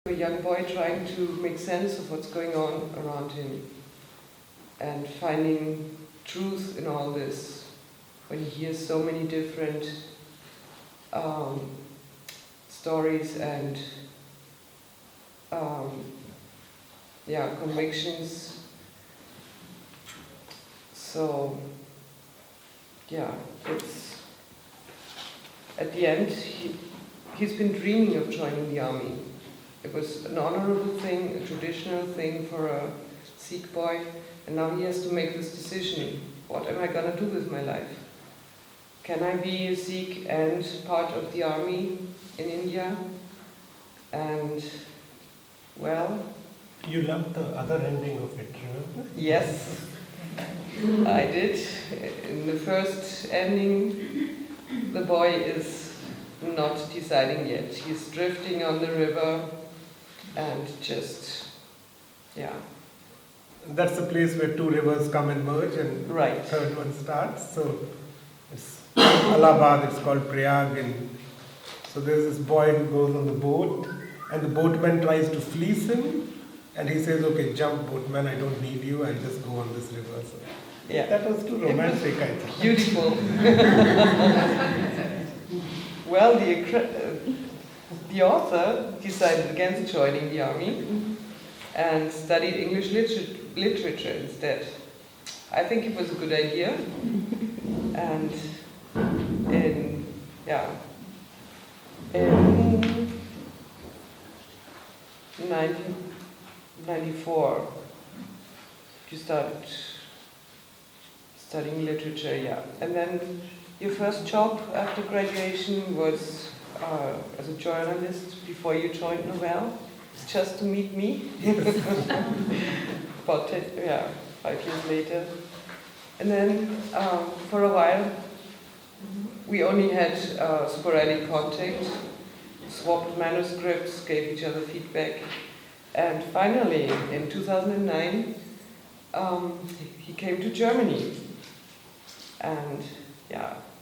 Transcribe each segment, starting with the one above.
A young boy trying to make sense of what's going on around him and finding truth in all this when he hears so many different stories and convictions. So it's at the end he's been dreaming of joining the army. It was an honorable thing, a traditional thing for a Sikh boy, and now he has to make this decision. What am I going to do with my life? Can I be a Sikh and part of the army in India? And, well... You loved the other ending of it, remember? Yes, I did. In the first ending, the boy is not deciding yet. He's drifting on the river and just, That's the place where two rivers come and merge and right. The third one starts. So it's Allahabad, it's called Prayag. And so there's this boy who goes on the boat and the boatman tries to fleece him and he says, okay, jump boatman, I don't need you, I'll just go on this river. So that was too romantic, I think. Beautiful. Well, the author decided against joining the army and studied English literature instead. I think it was a good idea. And in 1994, you started studying literature, And then your first job after graduation was as a journalist before you joined Novell, just to meet me. About 5 years later. And then for a while, we only had sporadic contact, swapped manuscripts, gave each other feedback. And finally, in 2009, he came to Germany and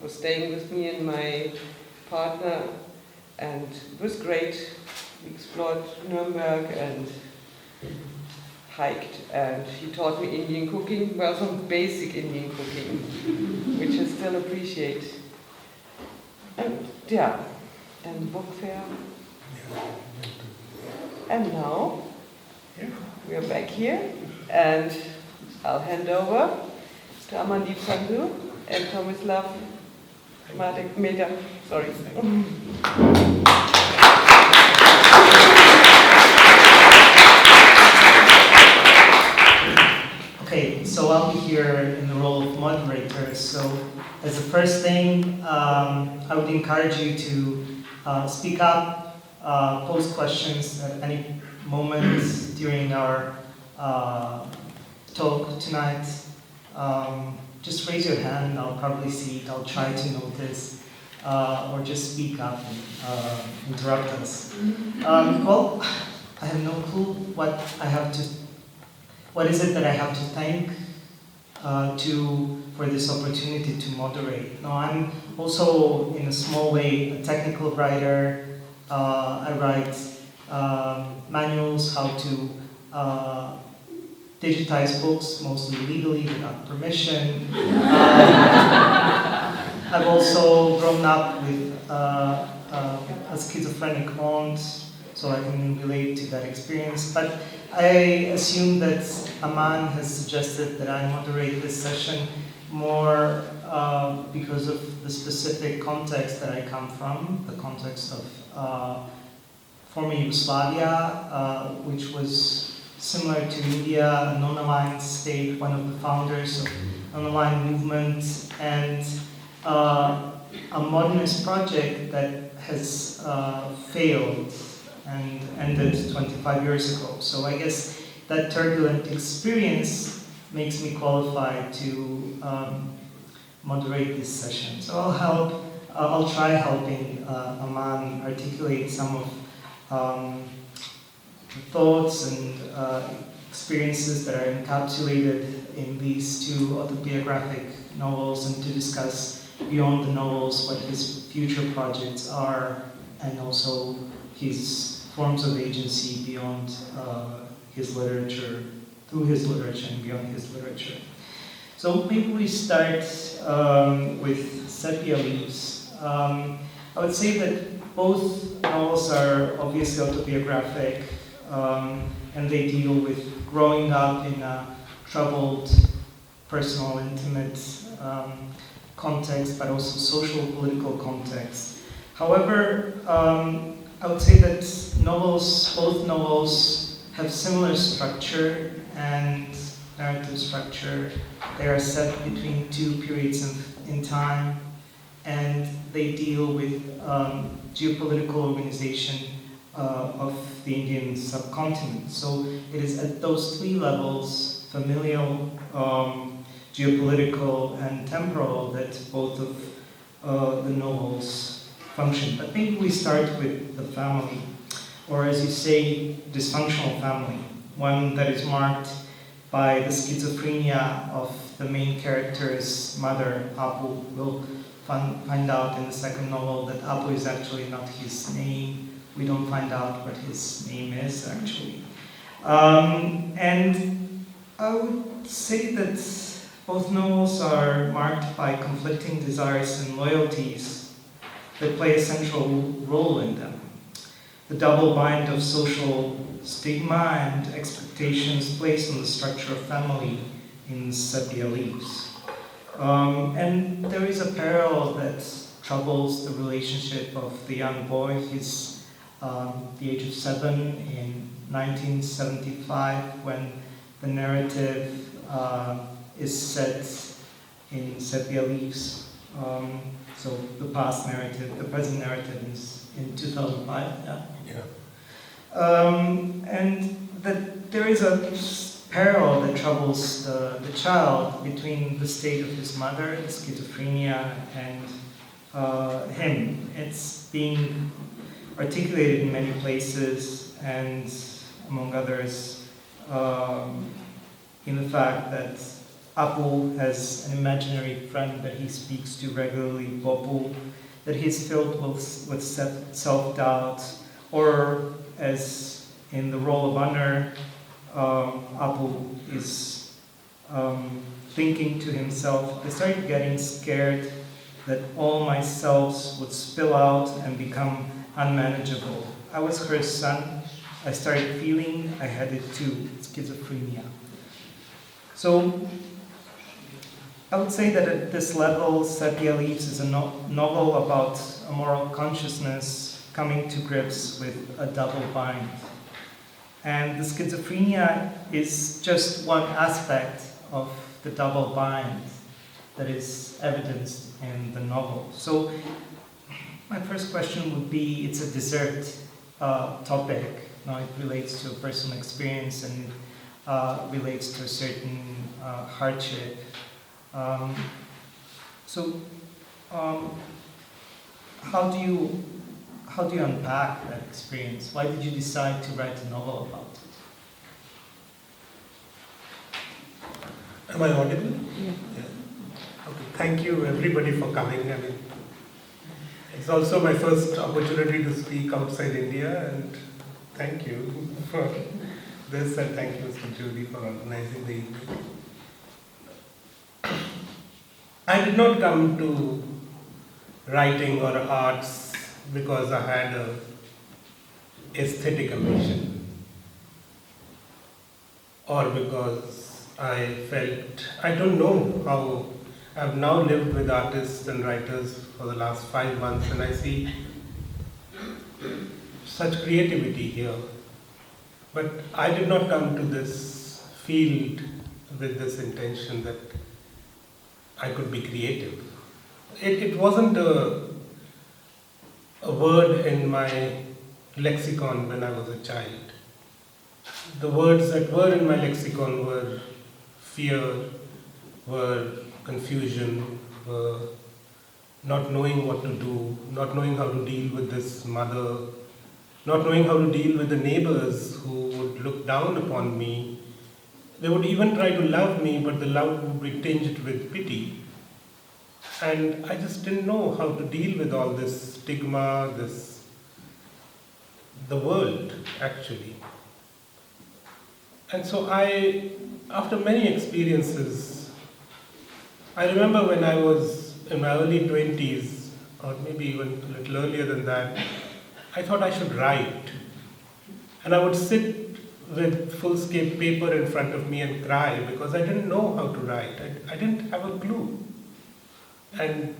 was staying with me and my partner, and it was great. We explored Nuremberg and hiked, and he taught me Indian cooking, well, some basic Indian cooking, which I still appreciate. And and book fair. And now we are back here, and I'll hand over to Amandeep Sandhu and Tomislav Medak. Sorry. Okay, so I'll be here in the role of moderator. So as the first thing, I would encourage you to speak up, pose questions at any moment during our talk tonight. Just raise your hand, I'll probably see it, I'll try to notice, or just speak up and interrupt us. Well, I have no clue what is it that I have to thank for this opportunity to moderate. Now, I'm also, in a small way, a technical writer. I write manuals how to digitize books, mostly legally, without permission. I've also grown up with a schizophrenic aunt, so I can relate to that experience. But I assume that Aman has suggested that I moderate this session more because of the specific context that I come from, the context of former Yugoslavia, which was similar to India, a non-aligned state, one of the founders of non-aligned movement, and a modernist project that has failed and ended 25 years ago. So I guess that turbulent experience makes me qualified to moderate this session. So I'll try helping Aman articulate some of thoughts and experiences that are encapsulated in these two autobiographic novels, and to discuss beyond the novels what his future projects are, and also his forms of agency beyond his literature, through his literature and beyond his literature. So maybe we start with Sepia Leaves. I would say that both novels are obviously autobiographic, and they deal with growing up in a troubled, personal, intimate context, but also social, political context. However, I would say that both novels have similar structure and narrative structure. They are set between two periods in time, and they deal with geopolitical organization of the Indian subcontinent. So it is at those three levels, familial, geopolitical, and temporal, that both of the novels function. But maybe we start with the family, or as you say, dysfunctional family, one that is marked by the schizophrenia of the main character's mother, Apu. We'll find out in the second novel that Apu is actually not his name. We don't find out what his name is, actually. And I would say that both novels are marked by conflicting desires and loyalties that play a central role in them. The double bind of social stigma and expectations placed on the structure of family in Sepia Leaves. And there is a parallel that troubles the relationship of the young boy. He's the age of 7 in 1975 when the narrative is set in Sepia Leaves. So the past narrative, the present narrative is in 2005. Yeah. And that there is a parallel that troubles the child between the state of his mother, the schizophrenia, and him. It's being articulated in many places, and among others, in the fact that Apu has an imaginary friend that he speaks to regularly, Bopu, that he's filled with self-doubt, or as in the role of honor, Apu is thinking to himself, I started getting scared that all my selves would spill out and become unmanageable. I was her son. I started feeling I had it too, schizophrenia. So I would say that at this level, Sepia Leaves is a novel about a moral consciousness coming to grips with a double bind. And the schizophrenia is just one aspect of the double bind that is evidenced in the novel. So my first question would be, it's a dessert topic. Now it relates to a personal experience and relates to a certain hardship. How do you unpack that experience? Why did you decide to write a novel about it? Am I audible? Yeah. Okay. Thank you everybody for coming. I mean, it's also my first opportunity to speak outside India, and thank you for this, and thank you, Mr. Judy, for organizing the evening. I did not come to writing or arts because I had a aesthetic ambition, or because I felt, I don't know how. I've now lived with artists and writers for the last 5 months, and I see such creativity here. But I did not come to this field with this intention that I could be creative. It wasn't a word in my lexicon when I was a child. The words that were in my lexicon were fear, were confusion, were not knowing what to do, not knowing how to deal with this mother, not knowing how to deal with the neighbors who would look down upon me. They would even try to love me, but the love would be tinged with pity. And I just didn't know how to deal with all this stigma, this the world, actually. And so after many experiences, I remember when I was in my early 20s, or maybe even a little earlier than that, I thought I should write. And I would sit with foolscap paper in front of me and cry because I didn't know how to write. I didn't have a clue. And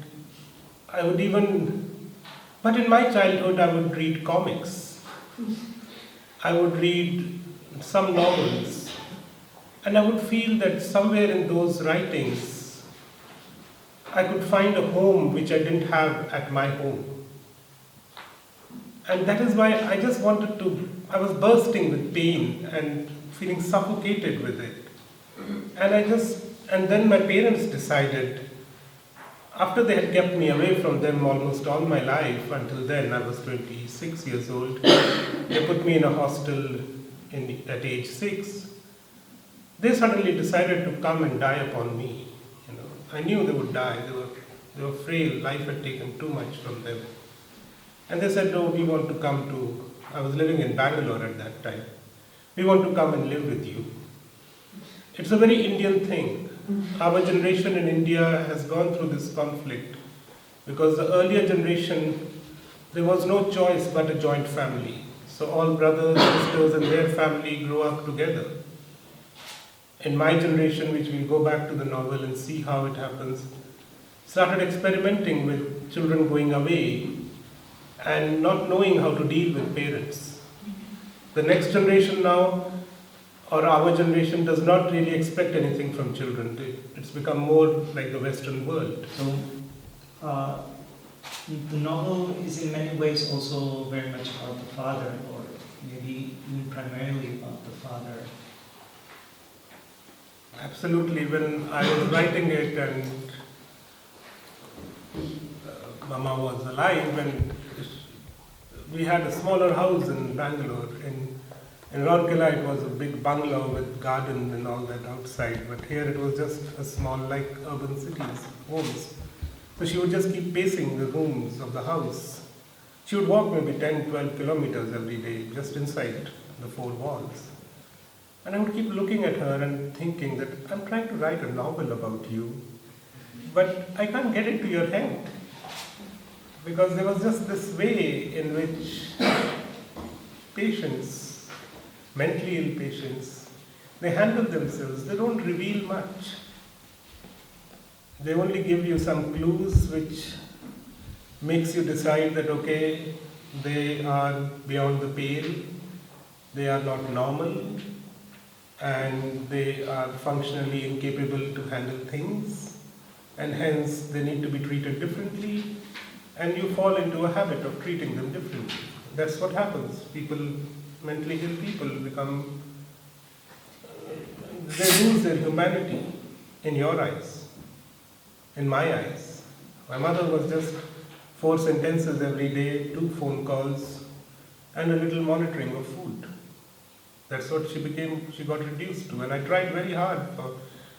I would but in my childhood I would read comics. I would read some novels. And I would feel that somewhere in those writings, I could find a home which I didn't have at my home. And that is why I just wanted to, I was bursting with pain and feeling suffocated with it. And then my parents decided, after they had kept me away from them almost all my life, until then I was 26 years old, they put me in a hostel at age 6. They suddenly decided to come and die upon me. I knew they would die, they were frail, life had taken too much from them. And they said, no, we want to come to, I was living in Bangalore at that time, we want to come and live with you. It's a very Indian thing. Our generation in India has gone through this conflict because the earlier generation, there was no choice but a joint family. So all brothers, sisters and their family grew up together. In my generation, which we'll go back to the novel and see how it happens, started experimenting with children going away and not knowing how to deal with parents. The next generation now, or our generation, does not really expect anything from children. It's become more like the Western world. So, the novel is in many ways also very much about the father, or maybe even primarily about the father. Absolutely. When I was writing it and Mama was alive, and we had a smaller house in Bangalore. In Rourkela it was a big bungalow with garden and all that outside, but here it was just a small, like urban cities, homes. So she would just keep pacing the rooms of the house. She would walk maybe 10, 12 kilometers every day, just inside the 4 walls. And I would keep looking at her and thinking that I'm trying to write a novel about you, but I can't get it to your head. Because there was just this way in which patients, mentally ill patients, they handle themselves, they don't reveal much. They only give you some clues which makes you decide that, okay, they are beyond the pale, they are not normal, and they are functionally incapable to handle things, and hence they need to be treated differently, and you fall into a habit of treating them differently. That's what happens. People, mentally ill people they lose their humanity in your eyes, in my eyes. My mother was just 4 sentences every day, 2 phone calls, and a little monitoring of food. That's what she got reduced to. And I tried very hard.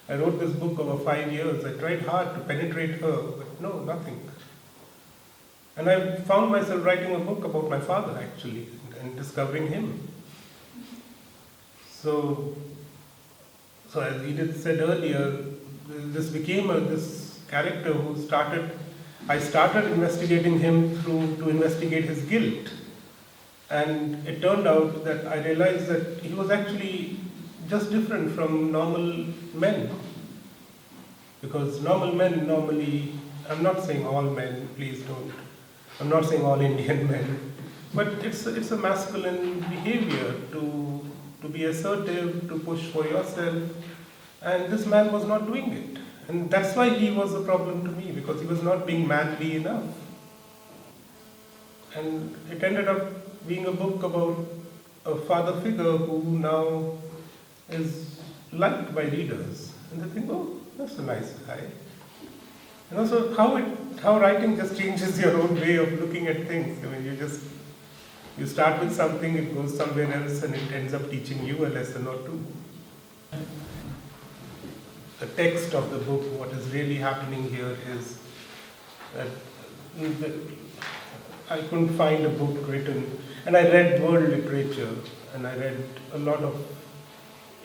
I wrote this book over 5 years. I tried hard to penetrate her, but no, nothing. And I found myself writing a book about my father, actually, and discovering him. So as Edith said earlier, this became this character I started investigating him to investigate his guilt. And it turned out that I realized that he was actually just different from normal men. Because normal men normally, I'm not saying all men, please don't. I'm not saying all Indian men. But it's a masculine behavior to be assertive, to push for yourself. And this man was not doing it. And that's why he was a problem to me, because he was not being manly enough. And it ended up being a book about a father figure who now is liked by readers. And they think, oh, that's a nice guy. And also how writing just changes your own way of looking at things. I mean, you start with something, it goes somewhere else, and it ends up teaching you a lesson or two. The text of the book, what is really happening here is that I couldn't find a book written, and I read world literature, and I read a lot of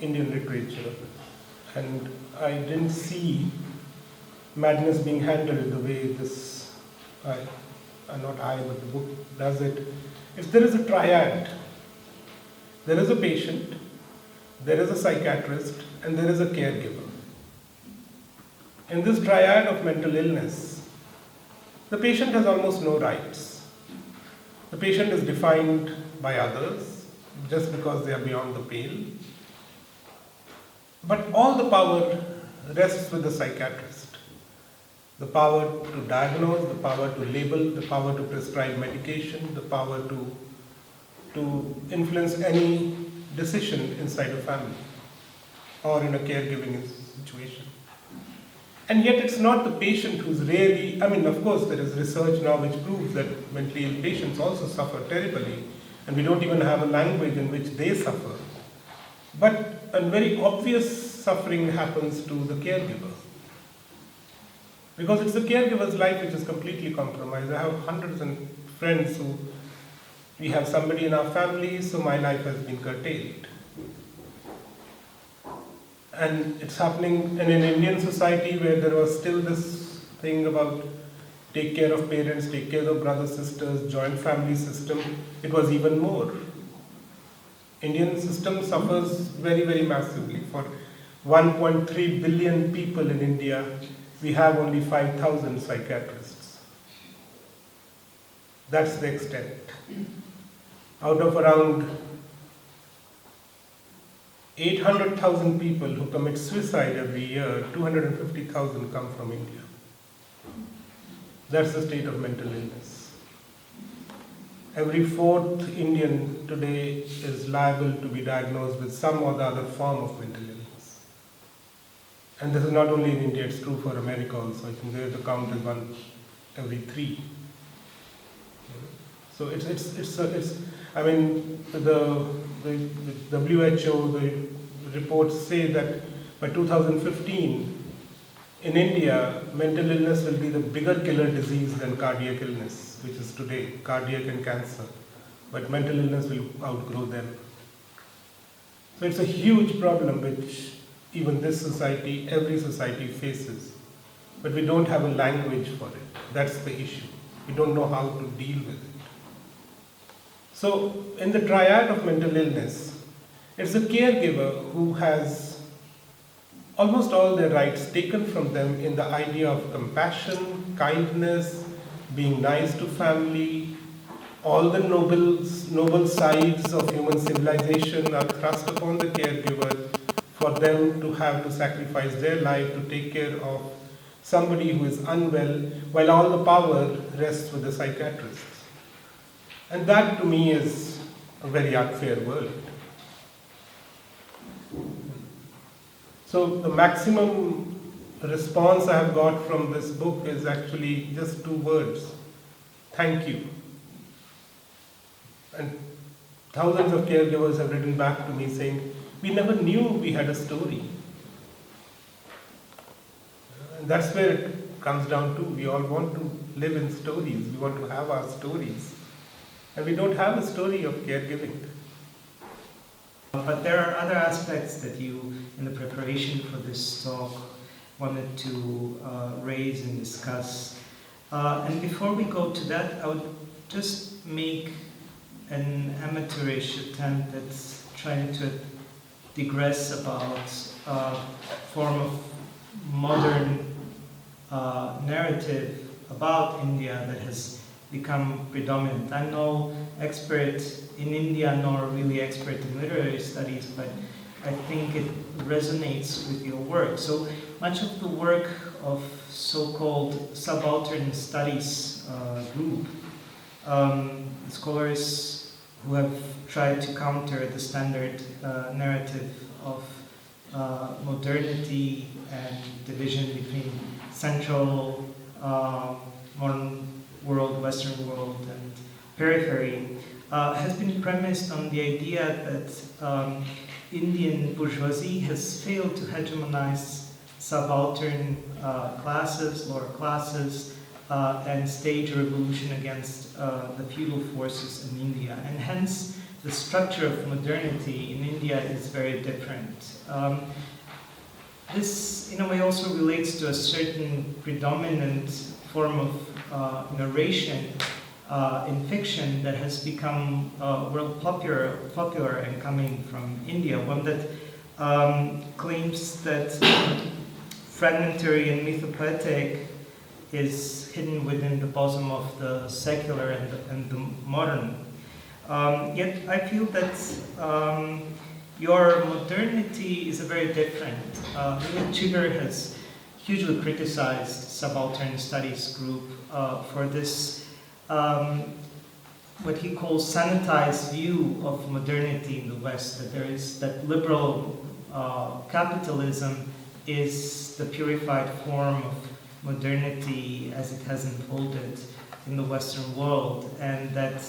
Indian literature, and I didn't see madness being handled the way this, not I, but the book does it. If there is a triad, there is a patient, there is a psychiatrist, and there is a caregiver. In this triad of mental illness, the patient has almost no rights. The patient is defined by others just because they are beyond the pale. But all the power rests with the psychiatrist. The power to diagnose, the power to label, the power to prescribe medication, the power to influence any decision inside a family or in a caregiving situation. And yet it's not the patient who's really, of course there is research now which proves that mentally ill patients also suffer terribly, and we don't even have a language in which they suffer. But a very obvious suffering happens to the caregiver. Because it's the caregiver's life which is completely compromised. I have hundreds of friends who, we have somebody in our family, so my life has been curtailed. And it's happening in an Indian society where there was still this thing about take care of parents, take care of brothers, sisters, joint family system. It was even more. Indian system suffers very, very massively. For 1.3 billion people in India, we have only 5,000 psychiatrists. That's the extent. Out of around 800,000 people who commit suicide every year, 250,000 come from India. That's the state of mental illness. Every fourth Indian today is liable to be diagnosed with some or the other form of mental illness. And this is not only in India, it's true for America also. I think there the count is 1 every 3. So the WHO, the reports say that by 2015, in India, mental illness will be the bigger killer disease than cardiac illness, which is today, cardiac and cancer. But mental illness will outgrow them. So it's a huge problem which even this society, every society faces. But we don't have a language for it. That's the issue. We don't know how to deal with it. So, in the triad of mental illness, it's the caregiver who has almost all their rights taken from them in the idea of compassion, kindness, being nice to family. All the noble sides of human civilization are thrust upon the caregiver for them to have to sacrifice their life to take care of somebody who is unwell, while all the power rests with the psychiatrist. And that to me is a very unfair world. So the maximum response I have got from this book is actually just 2 words: thank you. And thousands of caregivers have written back to me saying, we never knew we had a story. And that's where it comes down to. We all want to live in stories. We want to have our stories. And we don't have a story of caregiving. But there are other aspects that you, in the preparation for this talk, wanted to raise and discuss. And before we go to that, I would just make an amateurish attempt at trying to digress about a form of modern narrative about India that has become predominant. I'm no expert in India nor really expert in literary studies, but I think it resonates with your work. So much of the work of so-called subaltern studies group, scholars who have tried to counter the standard narrative of modernity and division between central, modern world, Western world, and periphery, has been premised on the idea that Indian bourgeoisie has failed to hegemonize subaltern classes, lower classes, and stage a revolution against the feudal forces in India. And hence, the structure of modernity in India is very different. This, in a way, also relates to a certain predominant form of narration in fiction that has become world popular and coming from India. One that claims that fragmentary and mythopoetic is hidden within the bosom of the secular and the modern. Yet I feel that your modernity is a very different. Chigger has hugely criticized Subaltern Studies Group for this, what he calls sanitized view of modernity in the West, that there is that liberal capitalism is the purified form of modernity as it has unfolded in the Western world, and that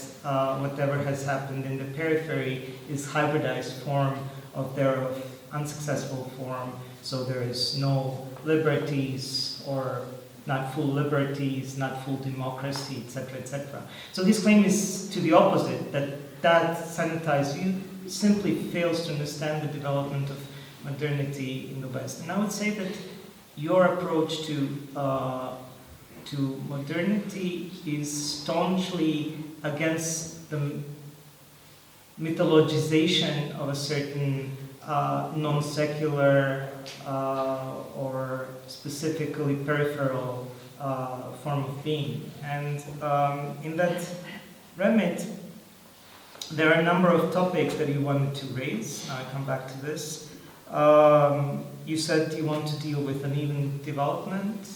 whatever has happened in the periphery is hybridized form of their unsuccessful form, so there is no liberties, or not full liberties, not full democracy, etc., etc. So this claim is to the opposite, that sanitized view simply fails to understand the development of modernity in the West. And I would say that your approach to modernity is staunchly against the mythologization of a certain non-secular or specifically peripheral form of being. And in that remit, there are a number of topics that you wanted to raise. Now I come back to this. You said you want to deal with uneven development.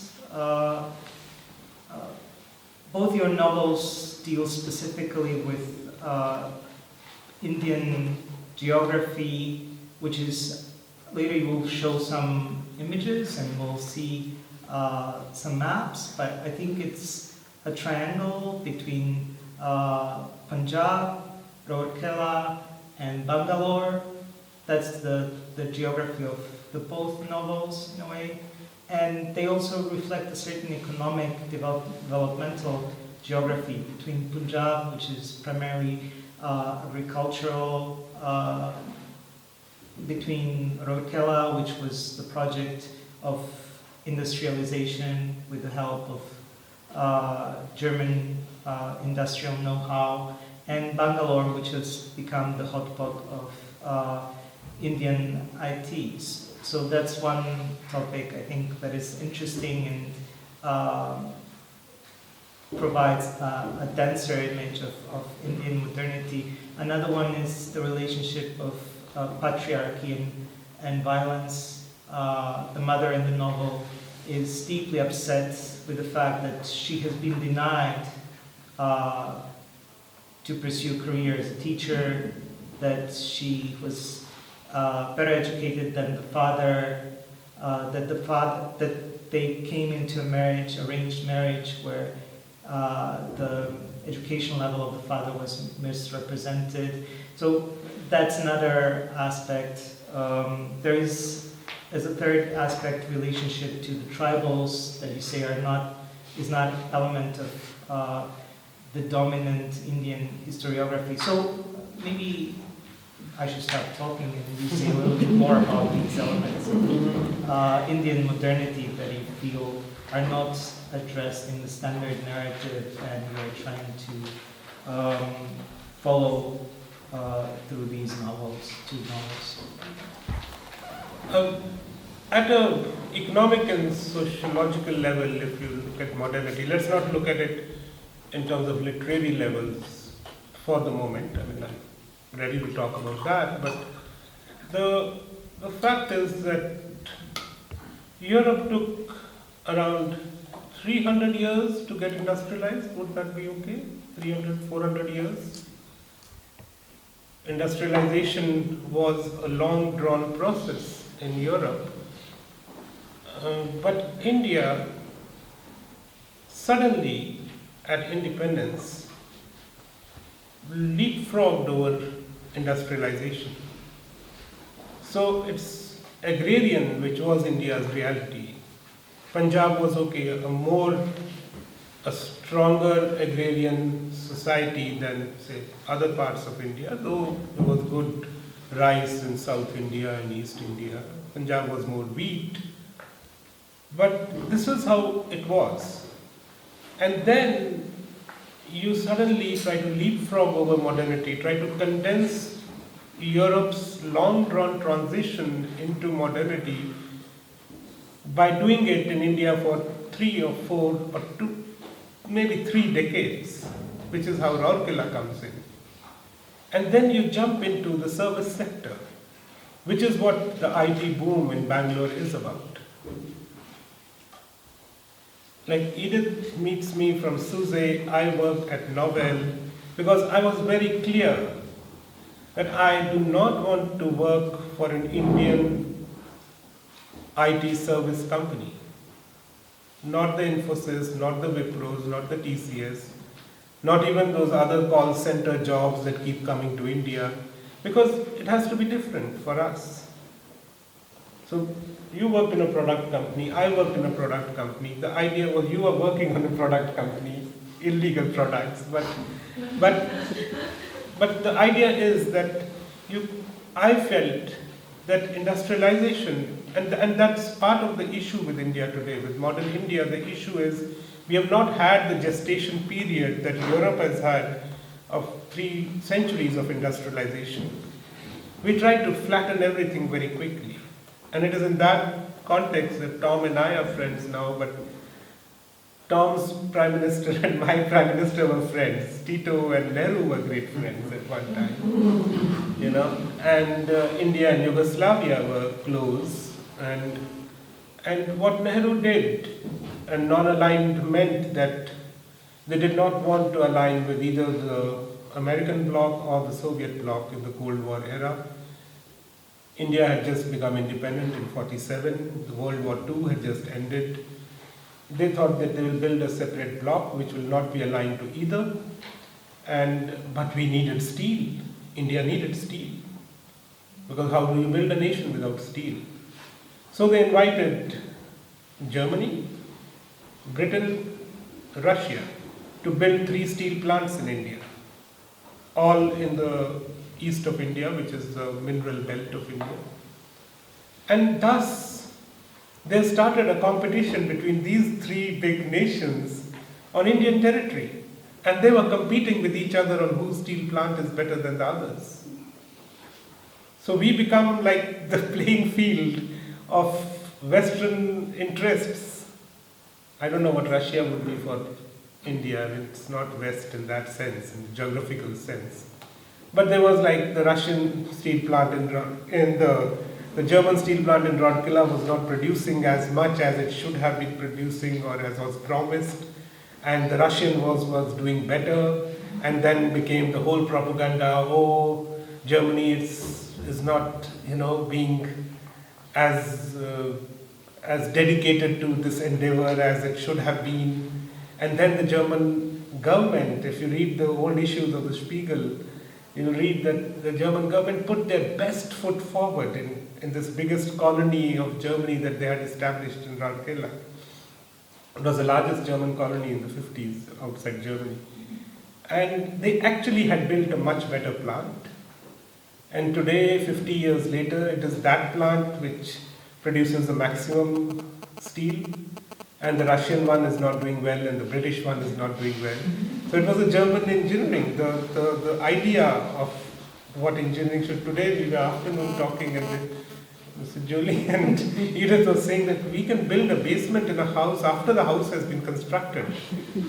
Both your novels deal specifically with Indian geography, which is, later you will show some images and we'll see some maps, but I think it's a triangle between Punjab, Rourkela, and Bangalore. That's the geography of the both novels, in a way. And they also reflect a certain economic developmental geography between Punjab, which is primarily agricultural, between Rourkela, which was the project of industrialization with the help of German industrial know-how, and Bangalore, which has become the hotspot of Indian ITs. So that's one topic I think that is interesting and provides a denser image of Indian modernity. Another one is the relationship of patriarchy and violence. The mother in the novel is deeply upset with the fact that she has been denied to pursue a career as a teacher, that she was better educated than the father, that they came into a marriage, arranged marriage, where the education level of the father was misrepresented. So that's another aspect. There is, as a third aspect, relationship to the tribals that you say is not element of the dominant Indian historiography. So maybe I should start talking and you say a little bit more about these elements of Indian modernity that you feel are not addressed in the standard narrative and you're trying to follow through these two novels. At an economic and sociological level, if you look at modernity, let's not look at it in terms of literary levels for the moment. I mean, I'm ready to talk about that, but the fact is that Europe took around 300 years to get industrialized. Would that be okay? 300, 400 years? Industrialization was a long drawn process in Europe. But India suddenly, at independence, leapfrogged over industrialization. So it's agrarian, which was India's reality. Punjab was okay, a more a stronger agrarian society than, say, other parts of India, though there was good rice in South India and East India. Punjab was more wheat. But this was how it was. And then you suddenly try to leapfrog over modernity, try to condense Europe's long-drawn transition into modernity by doing it in India for 3 or 4 or 2, maybe 3 decades, which is how Rourkela comes in. And then you jump into the service sector, which is what the IT boom in Bangalore is about. Like Edith meets me from SUSE, I worked at Nobel, because I was very clear that I do not want to work for an Indian IT service company. Not the Infosys, not the Wipros, not the TCS, not even those other call center jobs that keep coming to India, because it has to be different for us. So you worked in a product company, I worked in a product company. The idea was you were working on a product company, illegal products, but the idea is that I felt that industrialization, and that's part of the issue with India today, with modern India. The issue is we have not had the gestation period that Europe has had of 3 centuries of industrialization. We tried to flatten everything very quickly. And it is in that context that Tom and I are friends now, but Tom's Prime Minister and my Prime Minister were friends. Tito and Nehru were great friends at one time, you know. And India and Yugoslavia were close. And what Nehru did, and non-aligned meant that they did not want to align with either the American bloc or the Soviet bloc in the Cold War era. India had just become independent in 1947, the World War II had just ended. They thought that they will build a separate bloc which will not be aligned to either. But we needed steel. India needed steel. Because how do you build a nation without steel? So they invited Germany, Britain, Russia to build 3 steel plants in India, all in the east of India, which is the mineral belt of India. And thus, they started a competition between these 3 big nations on Indian territory. And they were competing with each other on whose steel plant is better than the others. So we become like the playing field of Western interests. I don't know what Russia would be for India. I mean, it's not West in that sense, in the geographical sense. But there was like the Russian steel plant in the German steel plant in Rourkela was not producing as much as it should have been producing or as was promised. And the Russian was doing better, and then became the whole propaganda, oh, Germany is not, being as dedicated to this endeavor as it should have been. And then the German government, if you read the old issues of the Spiegel, you'll read that the German government put their best foot forward in this biggest colony of Germany that they had established in Rourkela. It was the largest German colony in the 50s outside Germany. And they actually had built a much better plant. And today, 50 years later, it is that plant which produces the maximum steel. And the Russian one is not doing well, and the British one is not doing well. So it was a German engineering. The idea of what engineering should. Today we were afternoon talking, and Mr. Jolie and Edith was saying that we can build a basement in a house after the house has been constructed.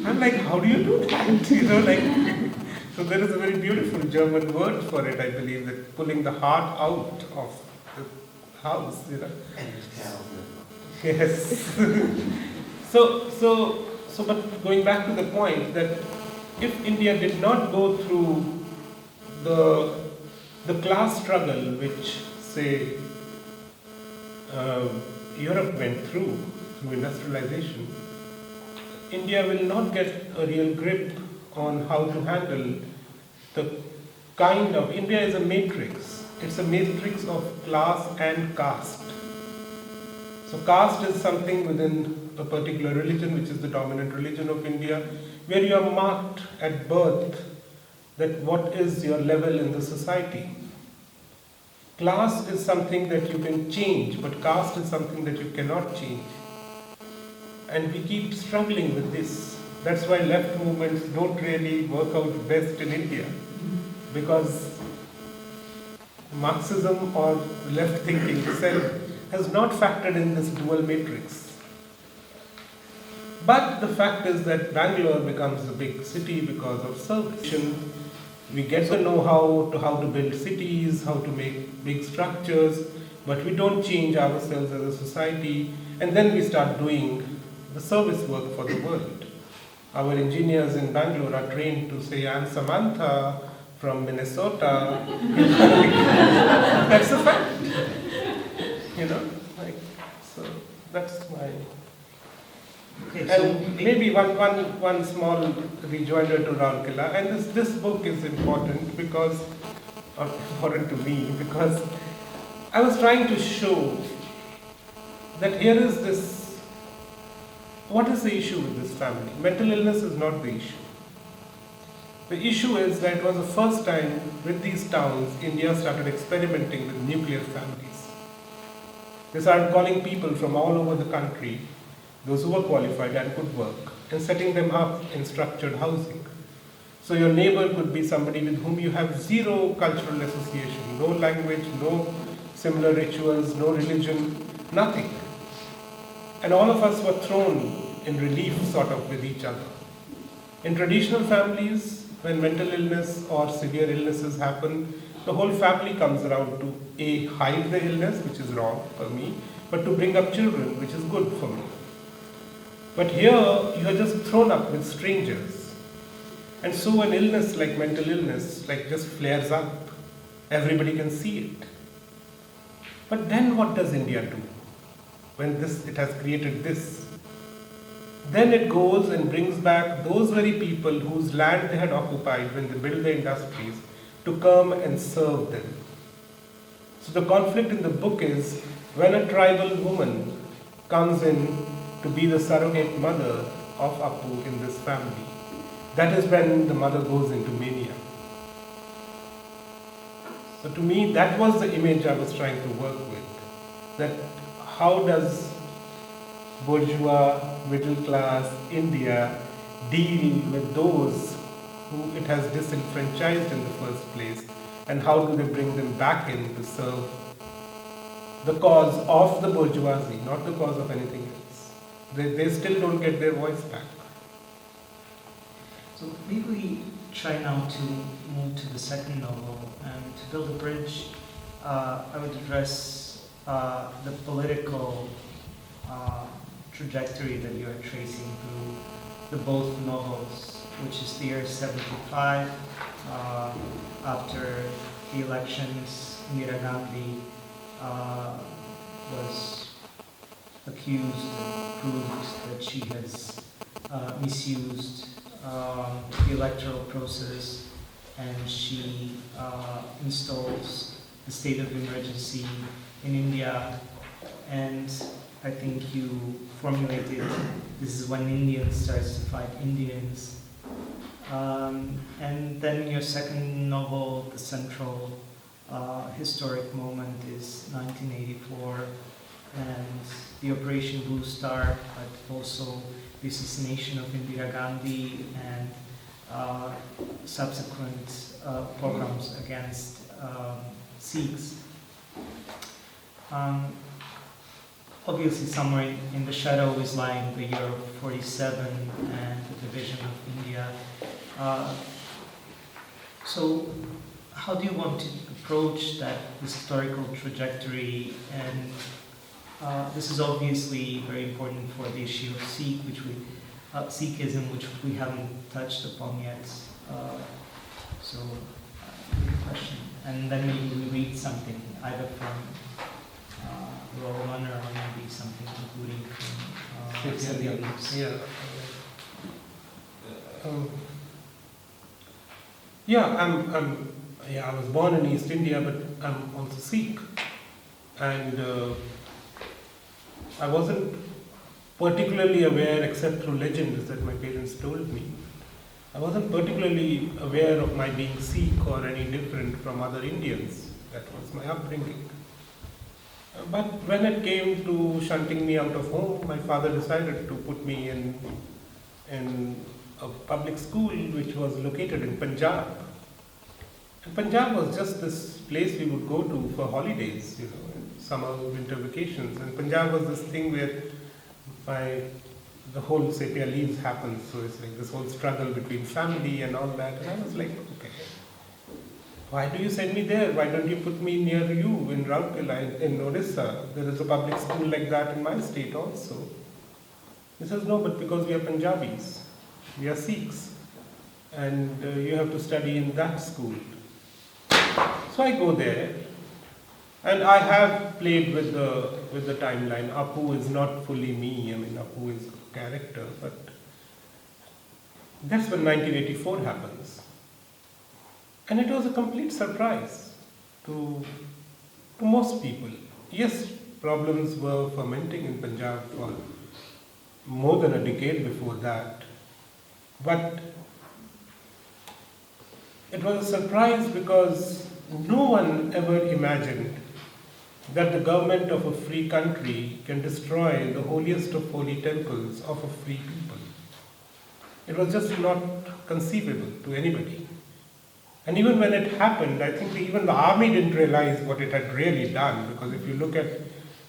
I'm like, how do you do that? So there is a very beautiful German word for it, I believe, that pulling the heart out of the house. Yes. But going back to the point that if India did not go through the class struggle which, say, Europe went through industrialization, India will not get a real grip on how to handle the kind of, India is a matrix. It's a matrix of class and caste. So caste is something within a particular religion, which is the dominant religion of India, where you are marked at birth that what is your level in the society. Class is something that you can change, but caste is something that you cannot change. And we keep struggling with this. That's why left movements don't really work out best in India, because Marxism or left thinking itself has not factored in this dual matrix. But the fact is that Bangalore becomes a big city because of service. We get the know-how to how to build cities, how to make big structures, but we don't change ourselves as a society, and then we start doing the service work for the world. Our engineers in Bangalore are trained to say, I'm Samantha from Minnesota. That's a fact. So that's my... Okay, And maybe one small rejoinder to Raulkela, and this book is important because, or important to me, because I was trying to show that here is this, what is the issue with this family? Mental illness is not the issue. The issue is that it was the first time with these towns, India started experimenting with nuclear families. They started calling people from all over the country, those who were qualified and could work, and setting them up in structured housing. So your neighbor could be somebody with whom you have zero cultural association, no language, no similar rituals, no religion, nothing. And all of us were thrown in relief sort of with each other. In traditional families, when mental illness or severe illnesses happen, the whole family comes around to A, hide the illness, which is wrong for me, but to bring up children, which is good for me. But here, you are just thrown up with strangers. And so an illness like mental illness, just flares up. Everybody can see it. But then what does India do? When it has created this, then it goes and brings back those very people whose land they had occupied when they built the industries to come and serve them. So the conflict in the book is when a tribal woman comes in to be the surrogate mother of Apu in this family. That is when the mother goes into mania. So to me, that was the image I was trying to work with. That how does bourgeois, middle class India deal with those who it has disenfranchised in the first place, and how do they bring them back in to serve the cause of the bourgeoisie, not the cause of anything else. They still don't get their voice back. So maybe we try now to move to the second novel, and to build a bridge, I would address the political trajectory that you are tracing through the both novels, which is the year 75, after the elections. Indira Gandhi was accused and proved that she has misused the electoral process, and she installs the state of emergency in India. And I think you formulated, this is when Indians starts to fight Indians. And then in your second novel, the central historic moment is 1984 and the Operation Blue Star, but also the assassination of Indira Gandhi and subsequent pogroms against Sikhs. Obviously, somewhere in the shadow is lying the year of 47 and the division of India. So, how do you want to approach that historical trajectory? And this is obviously very important for the issue of Sikhism, which we haven't touched upon yet. So, good question. And then maybe we read something either from Rowan or maybe something including from the others. I was born in East India, but I'm also Sikh, and I wasn't particularly aware, except through legends that my parents told me. I wasn't particularly aware of my being Sikh or any different from other Indians. That was my upbringing. But when it came to shunting me out of home, my father decided to put me in a public school which was located in Punjab. And Punjab was just this place we would go to for holidays, in summer, winter vacations. And Punjab was this thing where the whole sepia leaves happens, so it's like this whole struggle between family and all that. And I was like, okay, why do you send me there? Why don't you put me near you in Rourkela, in Odisha? There is a public school like that in my state also. He says, no, but because we are Punjabis, we are Sikhs, and you have to study in that school. So I go there, and I have played with the timeline. Apu is not fully me. I mean, Apu is a character, but that's when 1984 happens. And it was a complete surprise to most people. Yes, problems were fermenting in Punjab for more than a decade before that. But it was a surprise because no one ever imagined that the government of a free country can destroy the holiest of holy temples of a free people. It was just not conceivable to anybody. And even when it happened, I think even the army didn't realize what it had really done, because if you look at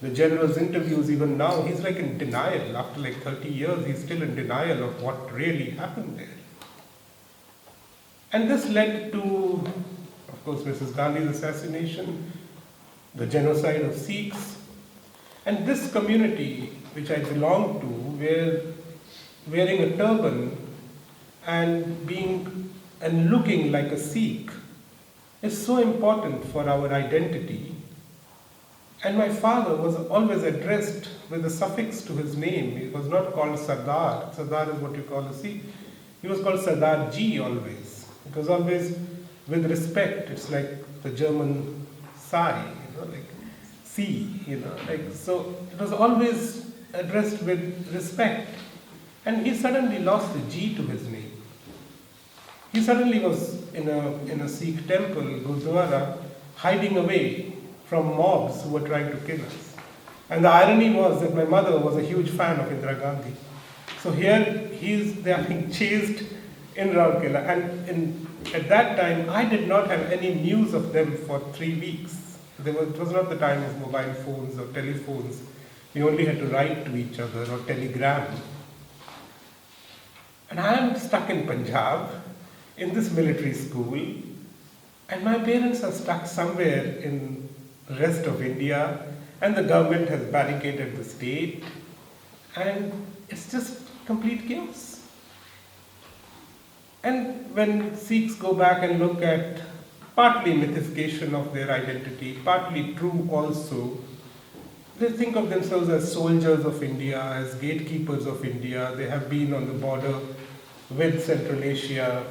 the general's interviews even now, he's like in denial. After like 30 years, he's still in denial of what really happened there. And this led to, of course, Mrs. Gandhi's assassination, the genocide of Sikhs, and this community which I belong to, where wearing a turban and looking like a Sikh is so important for our identity. And my father was always addressed with a suffix to his name. He was not called Sardar. Sardar is what you call a Sikh. He was called Sardar Ji always. It was always with respect. It's like the German Sai, like C, so it was always addressed with respect. And he suddenly lost the G to his name. He suddenly was in a Sikh temple, Gurdwara, hiding away from mobs who were trying to kill us. And the irony was that my mother was a huge fan of Indira Gandhi. So here they are being chased in Rourkela. And at that time, I did not have any news of them for 3 weeks. It was not the time of mobile phones or telephones. We only had to write to each other or telegram. And I am stuck in Punjab, in this military school, and my parents are stuck somewhere in the rest of India, and the government has barricaded the state, and it's just complete chaos. And when Sikhs go back and look at partly mythification of their identity, partly true also, they think of themselves as soldiers of India, as gatekeepers of India. They have been on the border with Central Asia,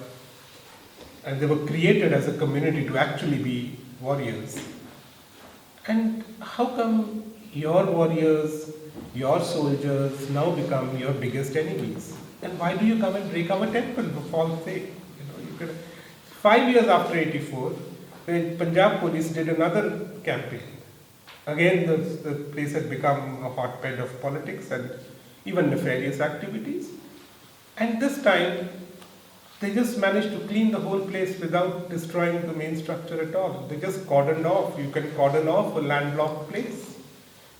and they were created as a community to actually be warriors. And how come your warriors, your soldiers now become your biggest enemies? And why do you come and break our temple for false sake? 5 years after 84, the Punjab police did another campaign. Again, the place had become a hotbed of politics and even nefarious activities. And this time, they just managed to clean the whole place without destroying the main structure at all. They just cordoned off. You can cordon off a landlocked place.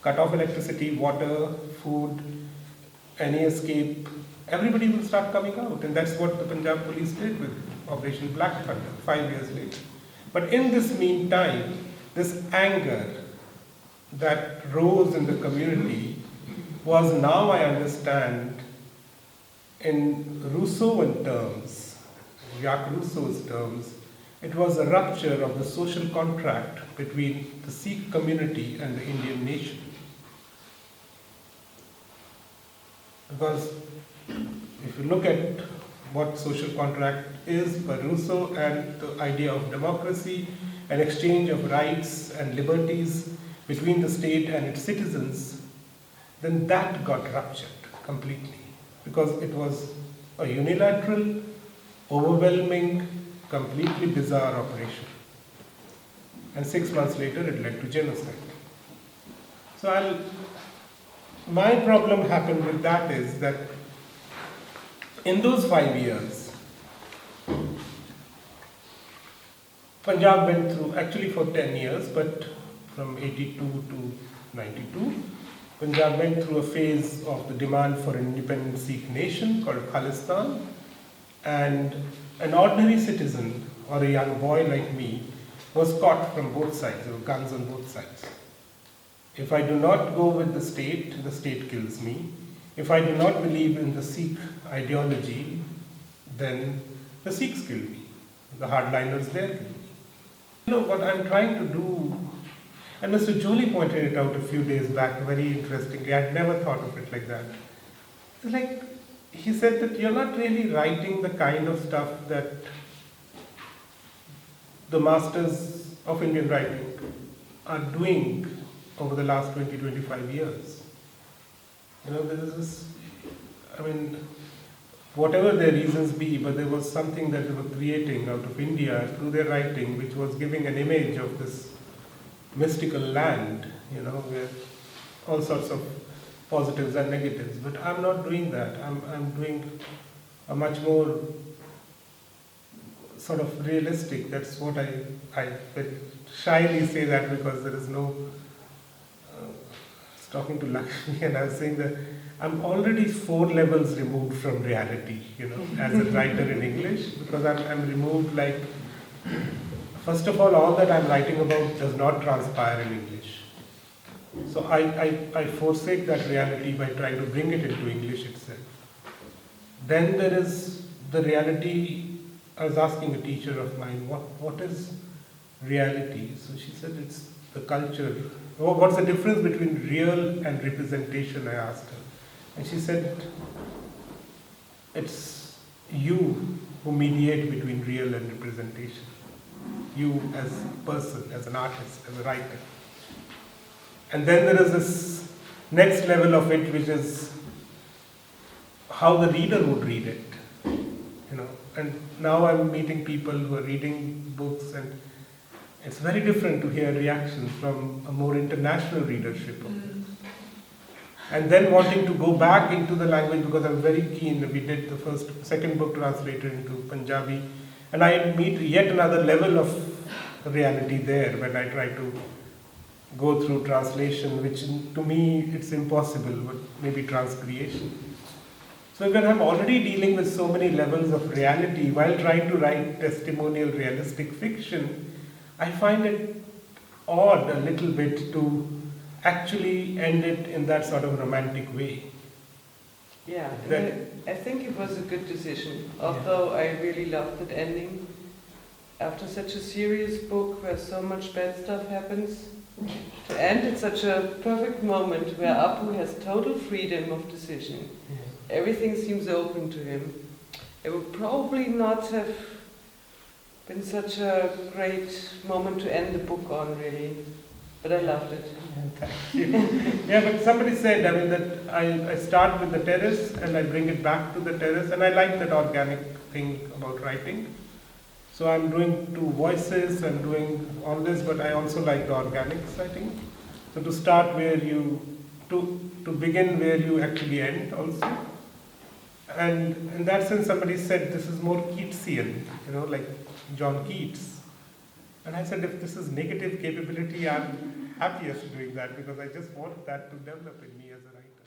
Cut off electricity, water, food, any escape. Everybody will start coming out. And that's what the Punjab police did with Operation Black Thunder 5 years later. But in this meantime, this anger that rose in the community was now, I understand, in Rousseauan terms, Jacques Rousseau's terms, it was a rupture of the social contract between the Sikh community and the Indian nation. Because if you look at what social contract is for Rousseau and the idea of democracy and exchange of rights and liberties between the state and its citizens, then that got ruptured. completely, because it was a unilateral, overwhelming, completely bizarre operation. And 6 months later, it led to genocide. So my problem happened with that is that in those 5 years, Punjab went through, actually for 10 years, but from 82 to 92, Punjab went through a phase of the demand for an independent Sikh nation called Khalistan, and an ordinary citizen or a young boy like me was caught from both sides. There were guns on both sides. If I do not go with the state kills me. If I do not believe in the Sikh ideology, then the Sikhs kill me. The hardliners there kill me. You know, what I'm trying to do, and Mr. Jolie pointed it out a few days back very interestingly, I'd never thought of it like that. It's like, he said that you're not really writing the kind of stuff that the masters of Indian writing are doing over the last 20-25 years. You know, there is this, I mean, whatever their reasons be, but there was something that they were creating out of India through their writing, which was giving an image of this mystical land, you know, where all sorts of positives and negatives. But I'm not doing that. I'm doing a much more sort of realistic. That's what I very shyly say that, because there is no. I was talking to Lakshmi and I was saying that I'm already 4 levels removed from reality, you know, as a writer in English, because I'm removed, like, first of all that I'm writing about does not transpire in English. So I forsake that reality by trying to bring it into English itself. Then there is the reality. I was asking a teacher of mine, what is reality? So she said it's the culture. What's the difference between real and representation, I asked her. And she said, it's you who mediate between real and representation. You as a person, as an artist, as a writer. And then there is this next level of it, which is how the reader would read it. You know, and now I'm meeting people who are reading books, and it's very different to hear reactions from a more international readership of it. And then wanting to go back into the language, because I'm very keen. We did the second book translated into Punjabi, and I meet yet another level of reality there when I try to go through translation, which to me it's impossible, but maybe transcreation. So when I'm already dealing with so many levels of reality while trying to write testimonial realistic fiction, I find it odd a little bit to actually end it in that sort of romantic way. Yeah, I think it was a good decision, although I really loved that ending. After such a serious book where so much bad stuff happens, to end at such a perfect moment where Apu has total freedom of decision. Everything seems open to him. It would probably not have been such a great moment to end the book on, really. But I loved it. Thank you. Yeah, but somebody said, I mean, that I start with the terrace and I bring it back to the terrace, and I like that organic thing about writing. So I'm doing 2 voices, I'm doing all this, but I also like the organics, I think. So to start where to begin where you actually end also. And in that sense, somebody said this is more Keatsian, you know, like John Keats. And I said, if this is negative capability, I'm happiest doing that, because I just want that to develop in me as a writer.